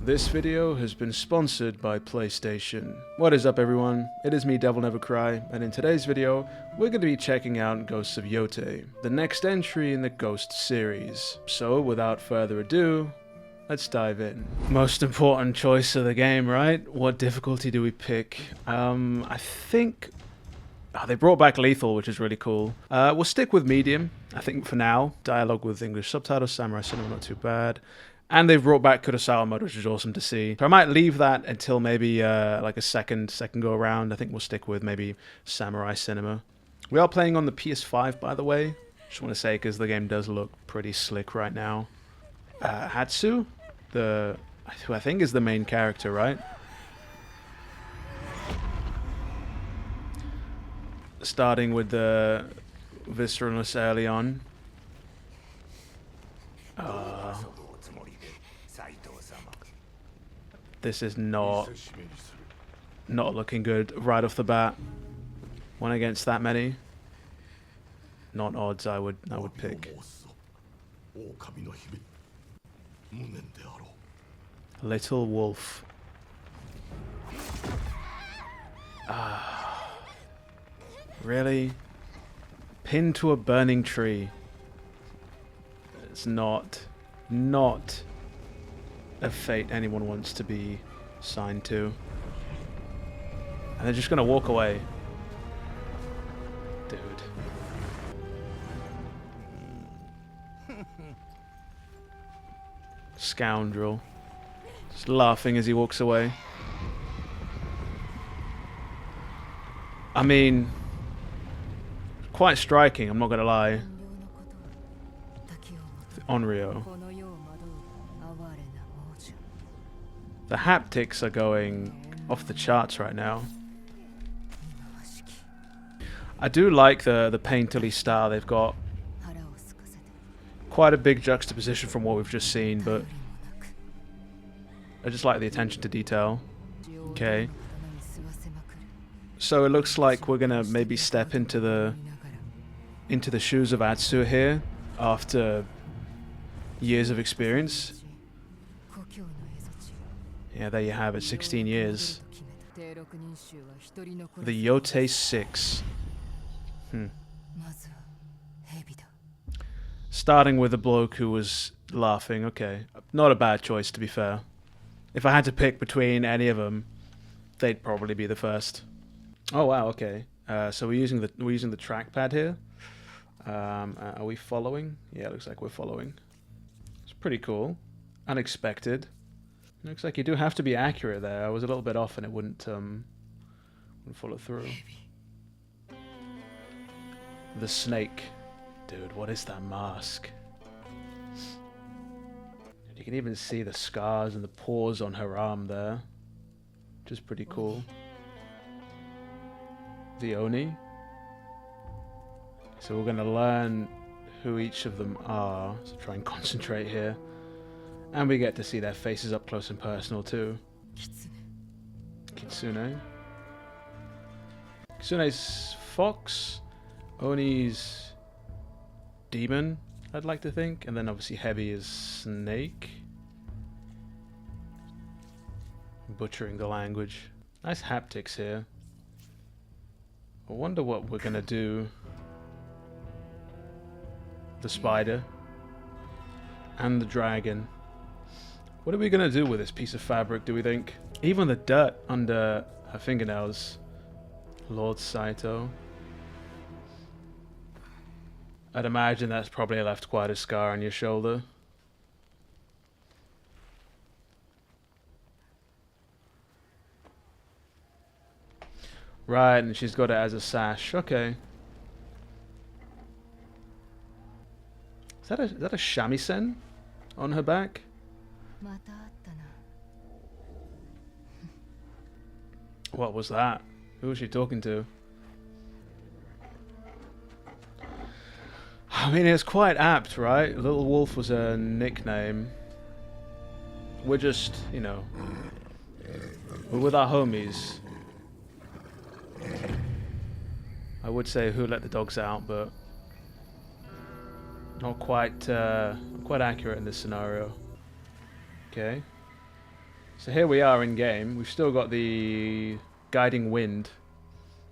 This video has been sponsored by PlayStation. What is up everyone, it is me DevilNeverCry, and in today's video, we're going to be checking out Ghosts of Yotei, the next entry in the Ghost series. So without further ado, let's dive in. Most important choice of the game, right? What difficulty do we pick? I think... they brought back Lethal, which is really cool. We'll stick with medium, I think for now. Dialogue with English subtitles, Samurai Cinema, not too bad. And they've brought back Kurosawa mode, which is awesome to see. So I might leave that until maybe like a second go around. I think we'll stick with maybe Samurai Cinema. We are playing on the PS5, by the way. Just want to say, because the game does look pretty slick right now. Hatsu, who I think is the main character, right? Starting with the visceralness early on. This is not looking good right off the bat. One against that many. Not odds I would pick. Little wolf. Really? Pinned to a burning tree. It's not a fate anyone wants to be signed to. And they're just gonna walk away. Dude. Scoundrel. Just laughing as he walks away. I mean, quite striking, I'm not gonna lie. Onryo. The haptics are going off the charts right now. I do like the painterly style they've got. Quite a big juxtaposition from what we've just seen, but I just like the attention to detail. Okay. So it looks like we're gonna maybe step into the shoes of Atsu here after years of experience. Yeah, there you have it, 16 years. The Yōtei 6. Starting with a bloke who was laughing, okay. Not a bad choice, to be fair. If I had to pick between any of them, they'd probably be the first. Oh wow, okay. So we're using the trackpad here. Are we following? Yeah, it looks like we're following. It's pretty cool. Unexpected. Looks like you do have to be accurate there. I was a little bit off and it wouldn't follow through. The snake. Dude, what is that mask? You can even see the scars and the pores on her arm there. Which is pretty cool. The Oni. So we're going to learn who each of them are. So try and concentrate here. And we get to see their faces up close and personal too. Kitsune. Kitsune's fox. Oni's demon, I'd like to think. And then obviously Heavy is snake. Butchering the language. Nice haptics here. I wonder what we're gonna do. The spider. And the dragon. What are we going to do with this piece of fabric, do we think? Even the dirt under her fingernails. Lord Saito. I'd imagine that's probably left quite a scar on your shoulder. Right, and she's got it as a sash. Okay. Is that a shamisen on her back? What was that? Who was she talking to? I mean, it's quite apt, right? Little Wolf was a nickname. We're just, you know, we're with our homies. I would say who let the dogs out, but not quite accurate in this scenario. Okay. So here we are in game. We've still got the guiding wind,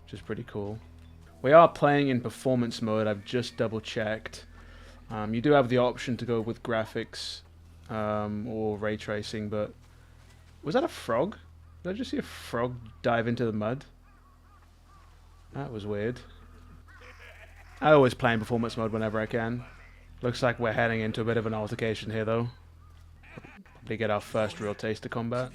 which is pretty cool. We are playing in performance mode. I've just double checked. You do have the option to go with graphics or ray tracing, but was that a frog? Did I just see a frog dive into the mud? That was weird. I always play in performance mode whenever I can. Looks like we're heading into a bit of an altercation here, though. Probably get our first real taste of combat.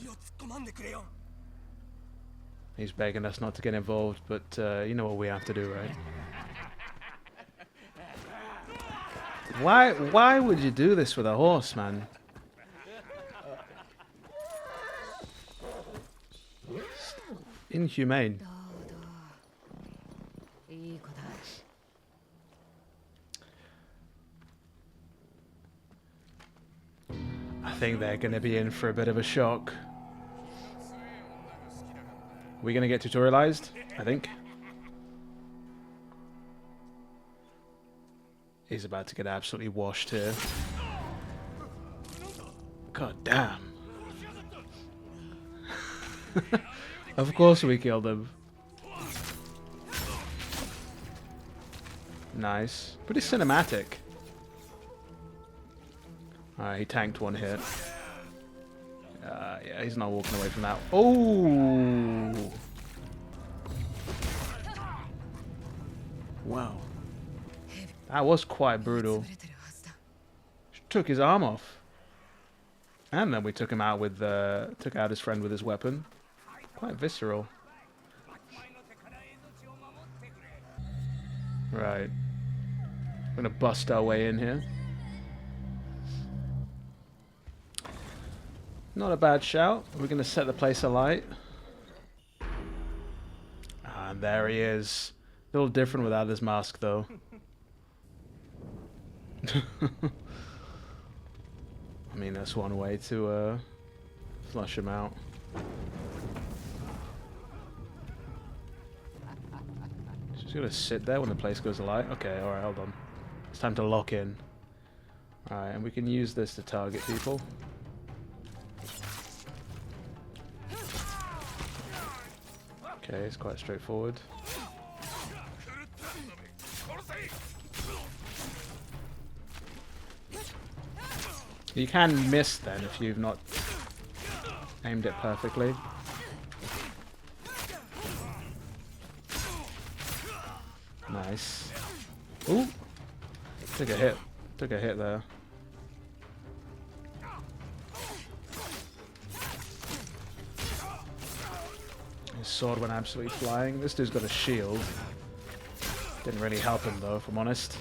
He's begging us not to get involved, but you know what we have to do, right? Why would you do this with a horse, man? Inhumane. I think they're going to be in for a bit of a shock. We're going to get tutorialized, I think. He's about to get absolutely washed here. God damn. Of course we killed him. Nice. Pretty cinematic. Alright, he tanked one hit. Yeah, he's not walking away from that. Oh! Wow. That was quite brutal. Took his arm off. And then we took him out with, took out his friend with his weapon. Quite visceral. Right. We're gonna bust our way in here. Not a bad shout. We're going to set the place alight. And there he is. A little different without his mask, though. I mean, that's one way to flush him out. Just going to sit there when the place goes alight. Okay, alright, hold on. It's time to lock in. Alright, and we can use this to target people. Okay, it's quite straightforward. You can miss then if you've not aimed it perfectly. Nice. Ooh! Took a hit. Took a hit there. His sword went absolutely flying. This dude's got a shield. Didn't really help him though, if I'm honest.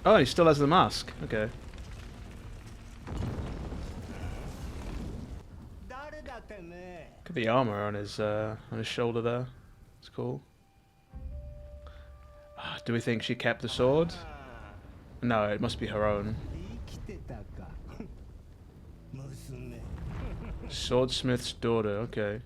Oh, he still has the mask. Okay. Look at the armor on his shoulder there. It's cool. Do we think she kept the sword? No, it must be her own. Swordsmith's daughter, okay.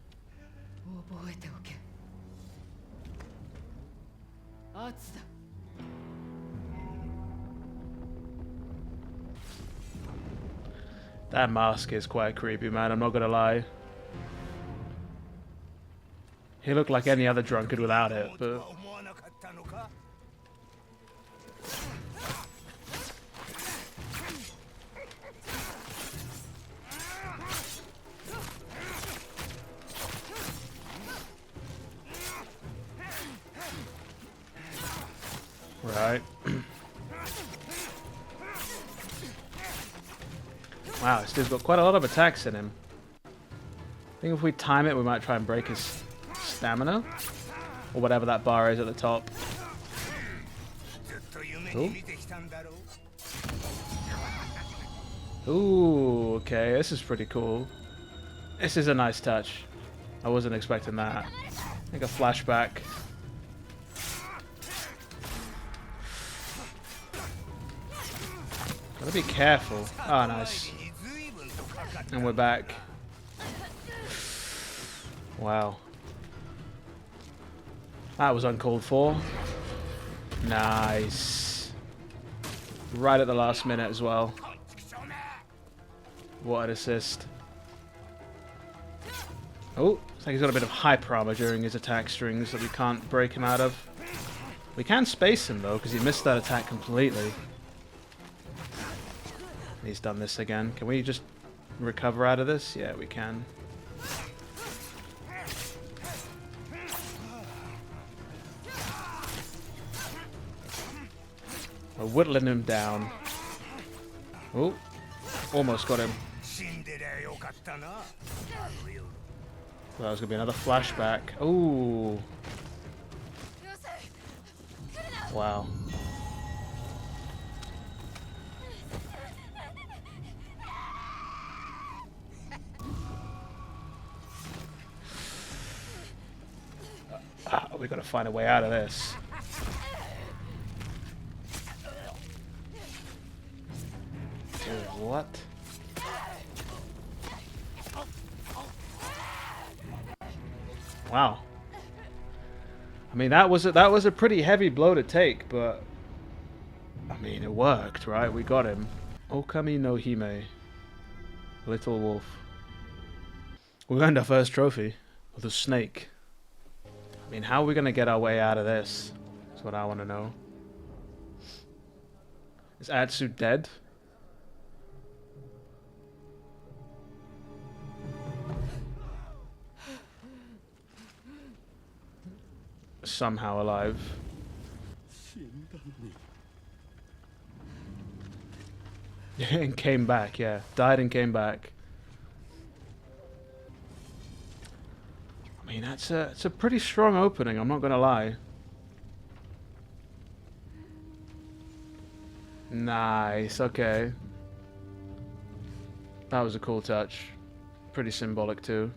That mask is quite creepy, man, I'm not gonna lie. He looked like any other drunkard without it, but... Right. Wow, this dude's got quite a lot of attacks in him. I think if we time it, we might try and break his stamina. Or whatever that bar is at the top. Ooh. Ooh, okay, this is pretty cool. This is a nice touch. I wasn't expecting that. I think a flashback. Gotta be careful. Oh, nice. And we're back. Wow. That was uncalled for. Nice. Right at the last minute as well. What an assist. Oh, looks like he's got a bit of hyper armor during his attack strings that we can't break him out of. We can space him though, because he missed that attack completely. He's done this again. Can we just recover out of this? Yeah, we can. We're whittling him down. Oh, almost got him. Well, that was going to be another flashback. Oh. Wow. We got to find a way out of this. Dude, what? Wow. I mean, that was a pretty heavy blow to take, but I mean, it worked, right? We got him. Okami no Hime, Little Wolf. We earned our first trophy with a snake. I mean, how are we gonna get our way out of this? That's what I want to know. Is Atsu dead? Somehow alive. And came back, yeah. Died and came back. I mean, it's a pretty strong opening, I'm not gonna lie. Nice, okay. That was a cool touch. Pretty symbolic too.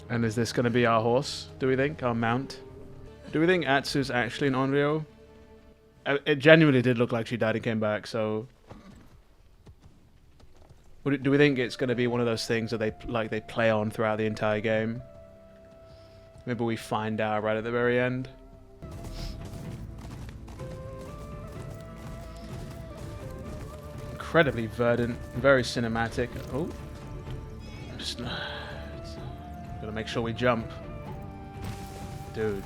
And is this gonna be our horse, do we think? Our mount? Do we think Atsu's actually an Onryo? It genuinely did look like she died and came back, so... Do we think it's going to be one of those things that they play on throughout the entire game? Maybe we find out right at the very end. Incredibly verdant, very cinematic. Oh, just gotta make sure we jump, dude.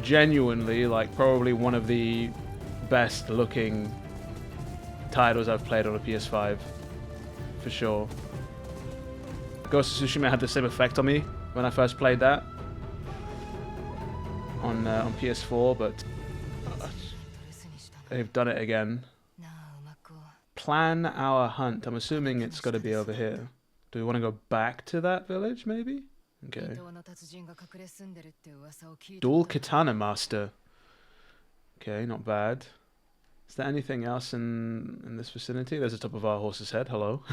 Genuinely, like, probably one of the best looking titles I've played on a PS5, for sure. Ghost of Tsushima had the same effect on me when I first played that on PS4, but they've done it again. Plan our hunt. I'm assuming it's got to be over here. Do we want to go back to that village, maybe? Okay. Dual Katana Master. Okay, not bad. Is there anything else in this vicinity? There's the top of our horse's head. Hello.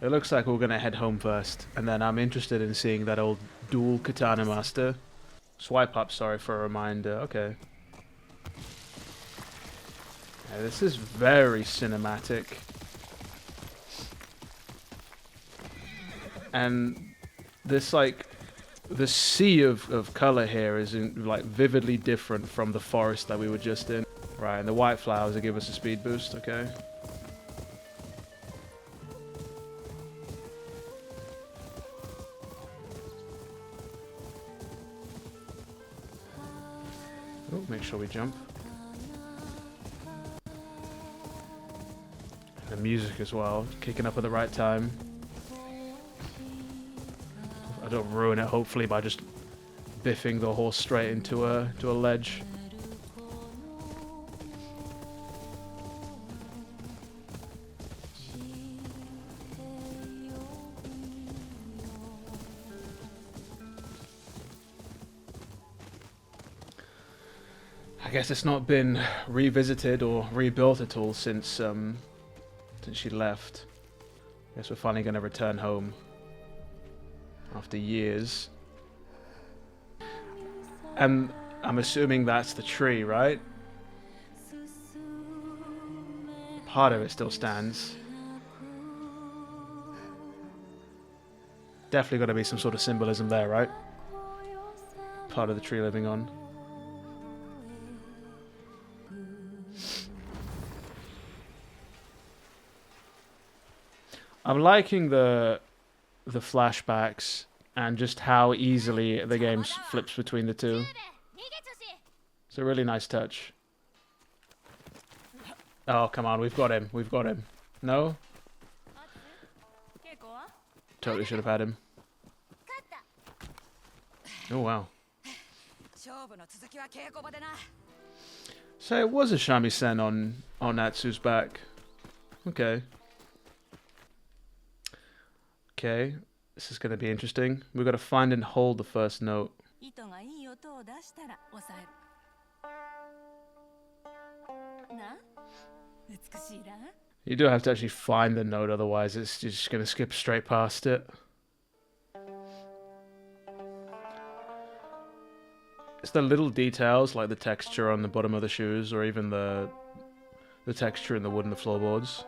It looks like we're going to head home first, and then I'm interested in seeing that old Dual Katana Master. Swipe up, sorry for a reminder. Okay. Yeah, this is very cinematic. And this, like, the sea of color here is like vividly different from the forest that we were just in. Right, and the white flowers will give us a speed boost, okay. Oh, make sure we jump. And the music as well, kicking up at the right time. I don't ruin it, hopefully, by just biffing the horse straight into a ledge. I guess it's not been revisited or rebuilt at all since she left. I guess we're finally going to return home. After years. And I'm assuming that's the tree, right? Part of it still stands. Definitely got to be some sort of symbolism there, right? Part of the tree living on. I'm liking the flashbacks and just how easily the game flips between the two. It's a really nice touch. Oh, come on, we've got him. We've got him. No? Totally should have had him. Oh, wow. So it was a shamisen on Natsu's back. Okay. Okay, this is going to be interesting. We've got to find and hold the first note. You do have to actually find the note, otherwise it's just going to skip straight past it. It's the little details, like the texture on the bottom of the shoes, or even the texture in the wood and the floorboards.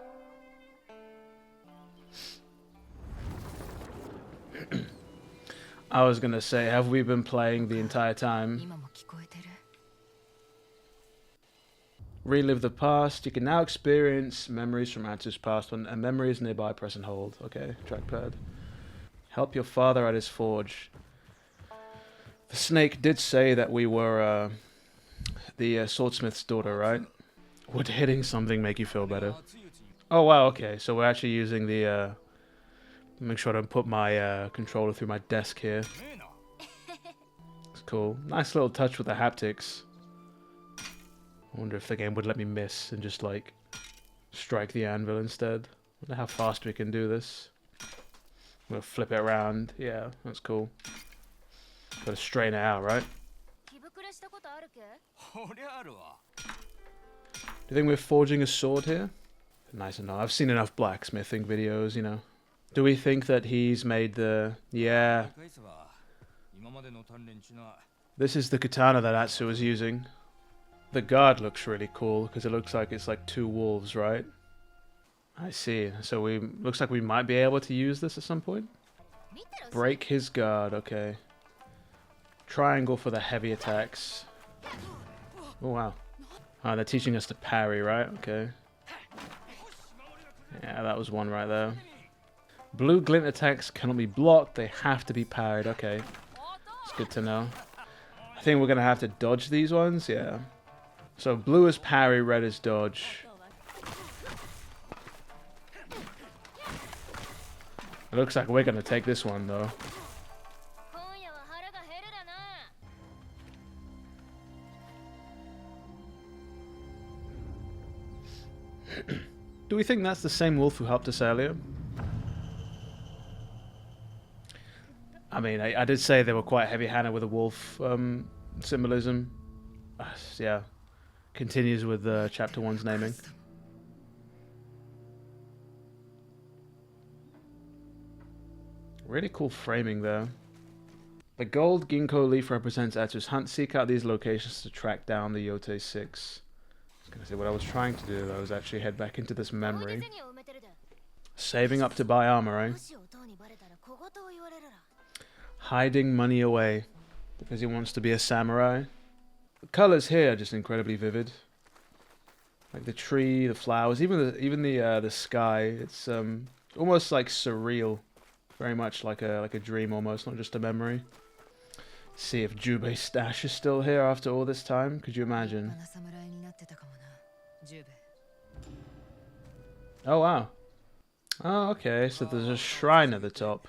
I was gonna say, have we been playing the entire time? Relive the past. You can now experience memories from Atsu's past. When a memory is nearby, press and hold. Okay, trackpad. Help your father at his forge. The snake did say that we were the swordsmith's daughter, right? Would hitting something make you feel better? Oh wow, okay. So we're actually using the... Make sure I don't put my controller through my desk here. It's cool. Nice little touch with the haptics. I wonder if the game would let me miss and just like strike the anvil instead. I wonder how fast we can do this. We'll flip it around. Yeah, that's cool. Gotta straighten it out, right? Do you think we're forging a sword here? Nice enough. I've seen enough blacksmithing videos, you know. Do we think that he's made the... Yeah. This is the katana that Atsu was using. The guard looks really cool because it looks like it's like two wolves, right? I see. So looks like we might be able to use this at some point. Break his guard, okay. Triangle for the heavy attacks. Oh wow. Oh, they're teaching us to parry, right? Okay. Yeah, that was one right there. Blue glint attacks cannot be blocked. They have to be parried. Okay. It's good to know. I think we're going to have to dodge these ones. Yeah. So blue is parry, red is dodge. It looks like we're going to take this one, though. Do we think that's the same wolf who helped us earlier? I mean, I did say they were quite heavy-handed with the wolf symbolism. Yeah. Continues with Chapter 1's naming. Really cool framing there. The gold ginkgo leaf represents Atsu's hunt. Seek out these locations to track down the Yotei 6. I was going to say what I was trying to do, though, was actually head back into this memory. Saving up to buy armor, eh? Hiding money away because he wants to be a samurai. The colors here are just incredibly vivid. Like the tree, the flowers, even the sky. It's almost like surreal, very much like a dream, almost not just a memory. See if Jubei's stash is still here after all this time. Could you imagine? Oh wow. Oh okay, so there's a shrine at the top.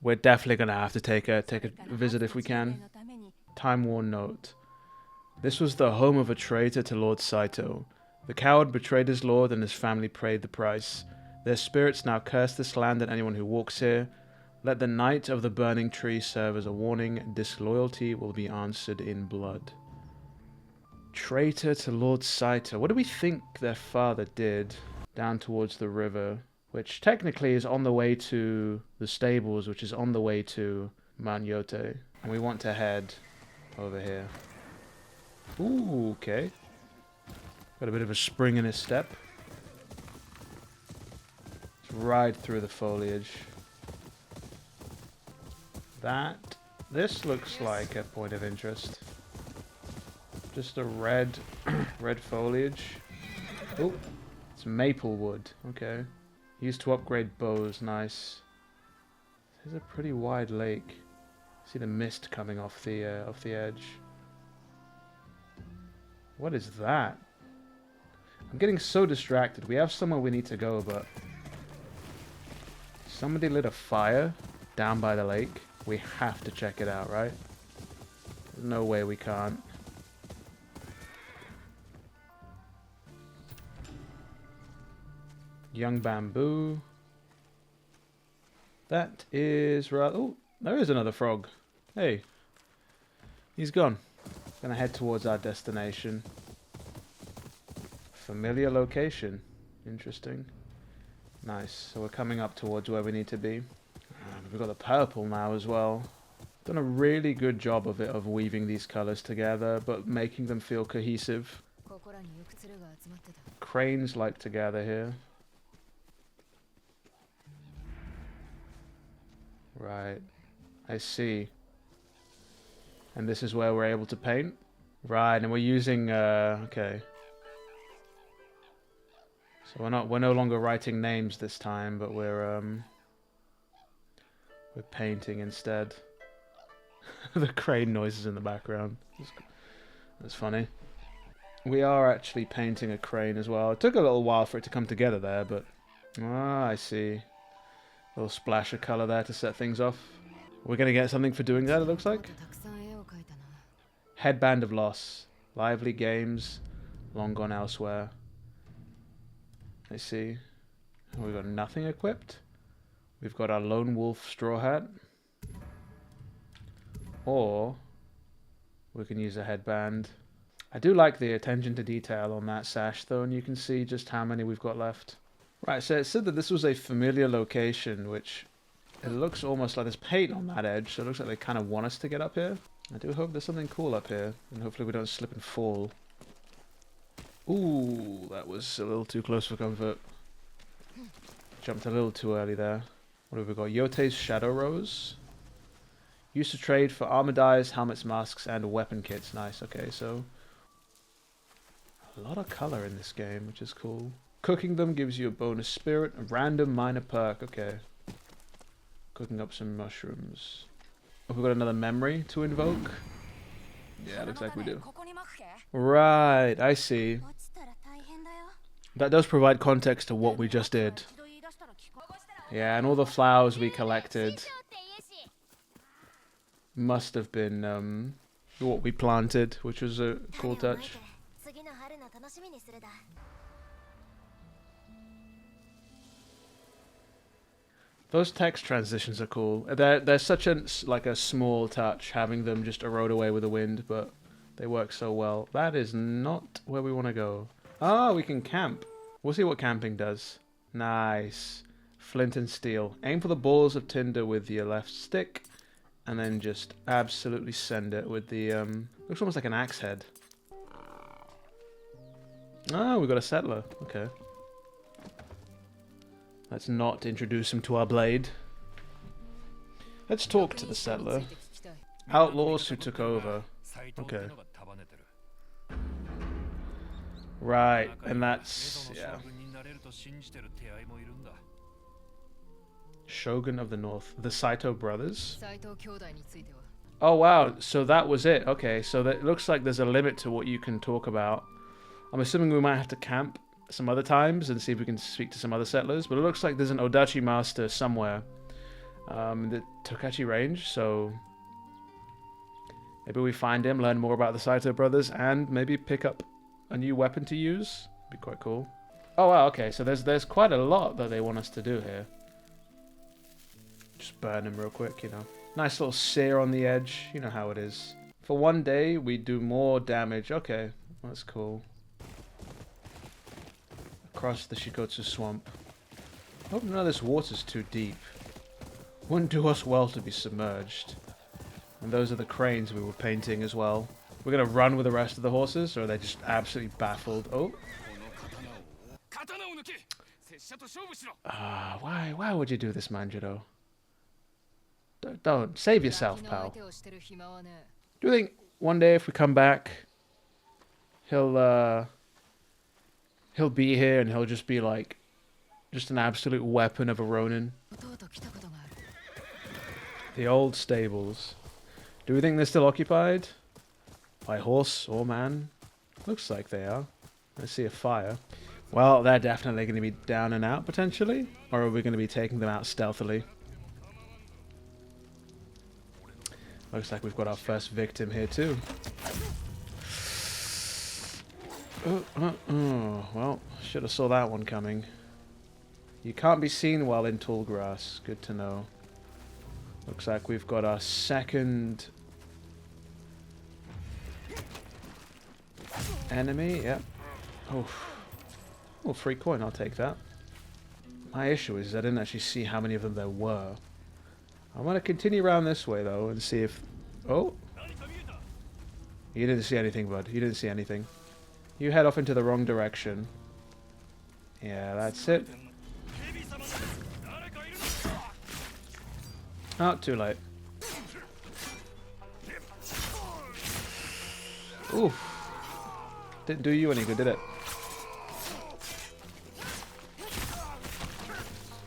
We're definitely gonna have to take a visit if we can. Time-worn note. This was the home of a traitor to Lord Saito. The coward betrayed his lord and his family paid the price. Their spirits now curse this land and anyone who walks here. Let the night of the burning tree serve as a warning. Disloyalty will be answered in blood. Traitor to Lord Saito. What do we think their father did? Down towards the river, which technically is on the way to the stables, which is on the way to Mount Yotei. And we want to head over here. Ooh, okay. Got a bit of a spring in his step. Let's ride through the foliage. This looks like a point of interest. Just a red foliage. Ooh. It's maple wood. Okay. Used to upgrade bows. Nice. There's a pretty wide lake. See the mist coming off the edge. What is that? I'm getting so distracted. We have somewhere we need to go, but somebody lit a fire down by the lake. We have to check it out, right? There's no way we can't. Young bamboo. That is rather... Oh, there is another frog. Hey. He's gone. Gonna head towards our destination. Familiar location. Interesting. Nice. So we're coming up towards where we need to be. We've got the purple now as well. Done a really good job of it, of weaving these colors together, but making them feel cohesive. Cranes like to gather here. Right. I see. And this is where we're able to paint? Right, and we're using, okay. So we're no longer writing names this time, but we're painting instead. The crane noises in the background. That's funny. We are actually painting a crane as well. It took a little while for it to come together there, but... Ah, I see. A little splash of color there to set things off. We're going to get something for doing that, it looks like. Headband of Loss. Lively games. Long gone elsewhere. I see. We've got nothing equipped. We've got our Lone Wolf straw hat. Or we can use a headband. I do like the attention to detail on that sash though, and you can see just how many we've got left. Right, so it said that this was a familiar location, which it looks almost like there's paint on that edge, so it looks like they kind of want us to get up here. I do hope there's something cool up here, and hopefully we don't slip and fall. Ooh, that was a little too close for comfort. Jumped a little too early there. What have we got? Yotei's Shadow Rose. Used to trade for armor dyes, helmets, masks, and weapon kits. Nice, okay, so... a lot of color in this game, which is cool. Cooking them gives you a bonus spirit, a random minor perk, okay. Cooking up some mushrooms. Have we got another memory to invoke? Yeah, looks like we do. Right, I see. That does provide context to what we just did. Yeah, and all the flowers we collected must have been what we planted, which was a cool touch. Those text transitions are cool. They're such a small touch, having them just erode away with the wind, but they work so well. That is not where we want to go. Ah, we can camp. We'll see what camping does. Nice. Flint and steel. Aim for the balls of tinder with your left stick, and then just absolutely send it with the, looks almost like an axe head. Ah, we got a settler. Okay. Let's not introduce him to our blade. Let's talk to the settler. Outlaws who took over. Okay. Right, and that's... yeah. Shogun of the North. The Saito brothers? Oh wow, so that was it. Okay, so that looks like there's a limit to what you can talk about. I'm assuming we might have to camp some other times and see if we can speak to some other settlers, but it looks like there's an Odachi master somewhere in the Tokachi range, so maybe we find him, learn more about the Saito brothers, and maybe pick up a new weapon to use. Be quite cool. Oh wow, okay, so there's quite a lot that they want us to do here. Just burn him real quick, you know. Nice little sear on the edge, you know how it is. For one day, we do more damage. Okay, that's cool. Across the Shikotsu swamp. Hope none of this water's too deep. Wouldn't do us well to be submerged. And those are the cranes we were painting as well. We're gonna run with the rest of the horses, or are they just absolutely baffled? Oh. Why would you do this, Manjiro? Don't. Save yourself, pal. Do you think one day if we come back, he'll He'll be here and he'll just be like, just an absolute weapon of a Ronin. The old stables. Do we think they're still occupied? By horse or man? Looks like they are. I see a fire. Well, they're definitely going to be down and out, potentially. Or are we going to be taking them out stealthily? Looks like we've got our first victim here, too. Well, should have saw that one coming. You can't be seen while in tall grass. Good to know. Looks like we've got our second enemy. Yep. Oh, free coin. I'll take that. My issue is I didn't actually see how many of them there were. I want to continue around this way, though, and see if... Oh! You didn't see anything, bud. You didn't see anything. You head off into the wrong direction. Yeah, that's it. Oh, too late. Ooh. Didn't do you any good, did it?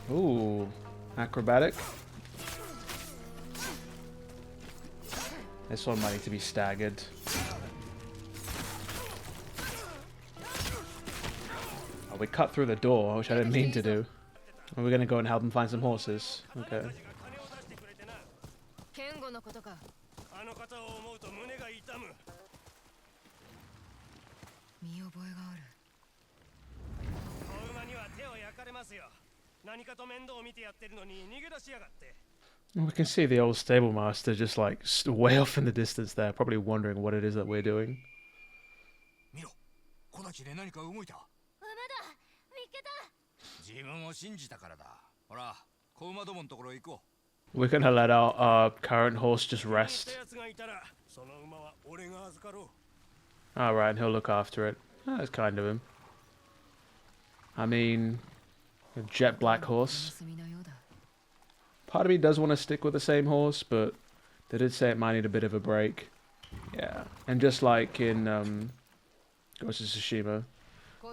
Ooh. Acrobatic. This one might need to be staggered. Oh, we cut through the door, which I didn't mean to do. Are we going to go and help him find some horses? Okay. We can see the old stable master just like way off in the distance there, probably wondering what it is that we're doing. We're gonna let our current horse just rest. Alright, and he'll look after it. That's kind of him. I mean, a jet black horse. Part of me does want to stick with the same horse, but they did say it might need a bit of a break. Yeah, and just like in Ghost of Tsushima,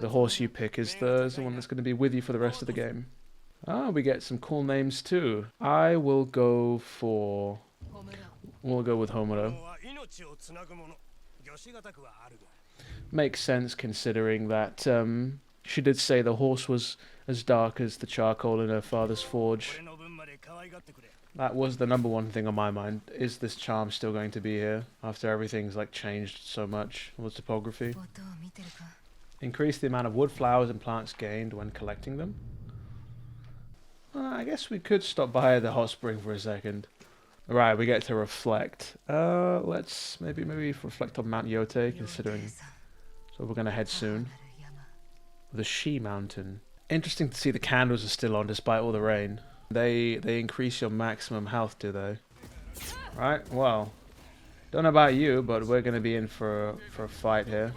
the horse you pick is the one that's going to be with you for the rest of the game. Ah, we get some cool names too. I will go for... We'll go with Homura. Makes sense considering that she did say the horse was as dark as the charcoal in her father's forge. That was the number one thing on my mind. Is this charm still going to be here after everything's like changed so much with topography? Increase the amount of wood, flowers and plants gained when collecting them. I guess we could stop by the hot spring for a second. Right, we get to reflect. Let's maybe reflect on Mount Yotei, considering. So we're gonna head soon. The She Mountain. Interesting to see the candles are still on despite all the rain. They increase your maximum health, do they? Right. Well, don't know about you, but we're gonna be in for a fight here.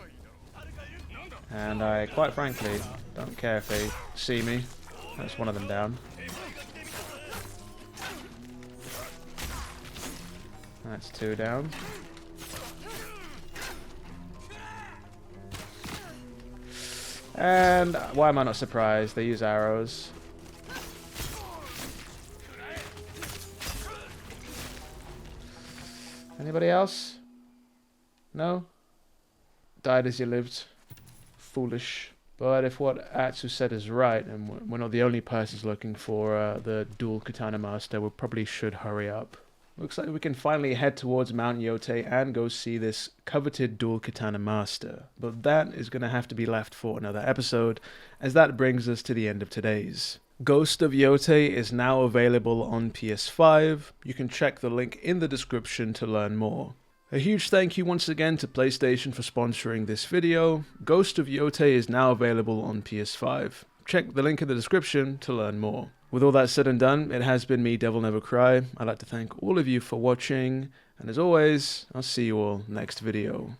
And I, quite frankly, don't care if they see me. That's one of them down. That's two down. And why am I not surprised? They use arrows. Anybody else? No? Died as you lived. Foolish. But if what Atsu said is right, and we're not the only persons looking for the dual katana master, we probably should hurry up. Looks like we can finally head towards Mount Yotei and go see this coveted dual katana master. But that is going to have to be left for another episode, as that brings us to the end of today's. Ghost of Yotei is now available on PS5. You can check the link in the description to learn more. A huge thank you once again to PlayStation for sponsoring this video. Ghost of Yotei is now available on PS5. Check the link in the description to learn more. With all that said and done, it has been me, DevilNeverCry. I'd like to thank all of you for watching, and as always, I'll see you all next video.